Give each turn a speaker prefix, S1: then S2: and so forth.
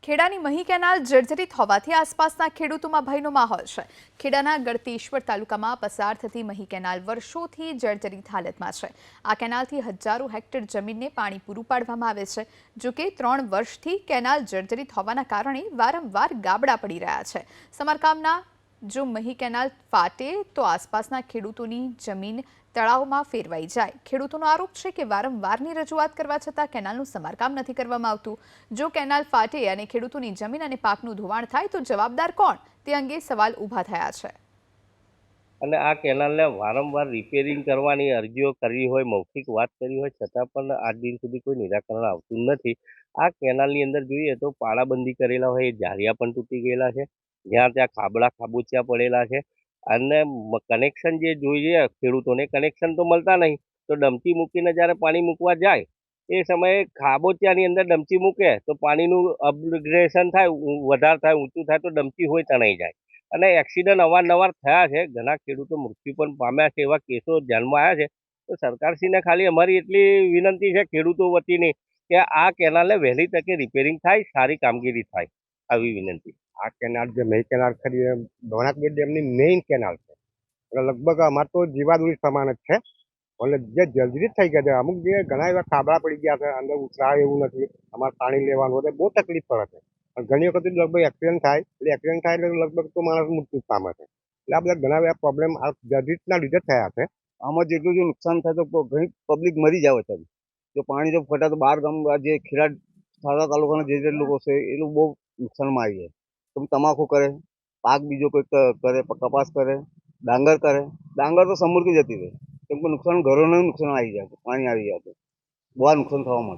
S1: ખેડાની મહી canal જર્જરિત હોવાથી આસપાસના ખેડૂતોમાં ભયનો માહોલ છે। ખેડાના ગળતેશ્વર તાલુકામાં પસાર થતી મહી કેનાલ વર્ષોથી જર્જરિત હાલતમાં છે। આ કેનાલથી હજારો હેક્ટર જમીનને પાણી પૂરું પાડવામાં આવે છે। જો કે 3 વર્ષથી કેનાલ જર્જરિત હોવાના કારણે વારંવાર ગાબડા પડી રહ્યા છે। સમારકામના જો મહી કેનાલ ફાટે તો આસપાસના ખેડૂતોની જમીન તળાવમાં ફેરવાઈ જાય। ખેડૂતોનો આરોપ છે કે વારંવારની રજૂઆત કરવા છતાં કેનાલનું સમારકામ નથી કરવામાં આવતું। જો કેનાલ ફાટે અને ખેડૂતોની જમીન અને પાકનું ધોવાણ થાય તો જવાબદાર કોણ તે અંગે સવાલ ઊભા થયા છે।
S2: અને આ કેનાલને વારંવાર રિપેરિંગ કરવાની અરજીઓ કરવી હોય, મૌખિક વાત કરી હોય, છતાં પણ આજ દિન સુધી કોઈ નિરાકરણ આવતું નથી। આ કેનાલની અંદર જોઈએ તો પાળાબંધી કરેલા હોય, જાળિયા પણ તૂટી ગયેલા છે, જ્યાં ત્યાં ખાબડા ખાબોચિયા પડેલા છે અને કનેક્શન જે જોઈએ ખેડૂતોને કનેક્શન તો મળતા નહીં। તો ડમચી મૂકીને જ્યારે પાણી મૂકવા જાય એ સમયે ખાબોચિયાની અંદર ડમચી મૂકે તો પાણીનું અપગ્રેડેશન થાય, વધારે થાય, ઊંચું થાય તો ડમચી હોય તણાઈ જાય અને એક્સિડન્ટ અવારનવાર થયા છે। ઘણા ખેડૂતો મૃત્યુ પણ પામ્યા છે, એવા કેસો ધ્યાનમાં આવ્યા છે। તો સરકારશ્રીને ખાલી અમારી એટલી વિનંતી છે ખેડૂતો વતીની કે આ કેનાલને વહેલી તકે રિપેરિંગ થાય, સારી કામગીરી થાય, આવી વિનંતી।
S3: આ કેનાલ જે મેઈ કેનાલ ખરી એ ધોળાકબેટ ડેમની મેઇન કેનાલ છે એટલે લગભગ અમારે તો જીવાદોરી સમાન જ છે એટલે જે જર્જરિત થઈ ગયા છે। અમુક જે ઘણા એવા ખાબડા પડી ગયા છે, અંદર ઉતરાય એવું નથી, અમારે પાણી લેવાનું એટલે બહુ તકલીફ પડે છે। અને ઘણી વખત લગભગ એક્સિડન્ટ થાય એટલે લગભગ તો માણસ મૃત્યુ પામે છે। એટલે આ બધા ઘણા એવા પ્રોબ્લેમ આ જર્જરિતના લીધે થયા છે।
S4: આમાં જેટલું જો નુકસાન થાય તો ઘણી પબ્લિક મરી જાય છે। જો પાણી જો ફટા તો બહાર ગામ જે ખેડા સારા તાલુકાના જે લોકો છે એ લોકો બહુ નુકસાનમાં આવી જાય। તો તમાકુ કરે, પાક બીજો કોઈ કરે, કપાસ કરે, ડાંગર કરે, ડાંગર તો સમૃદ્ધિ જતી રહે, કેમ કે નુકસાન ઘરોને નુકસાન આવી જાય, પાણી આવી જાય તો બહુ નુકસાન થવા માંડે।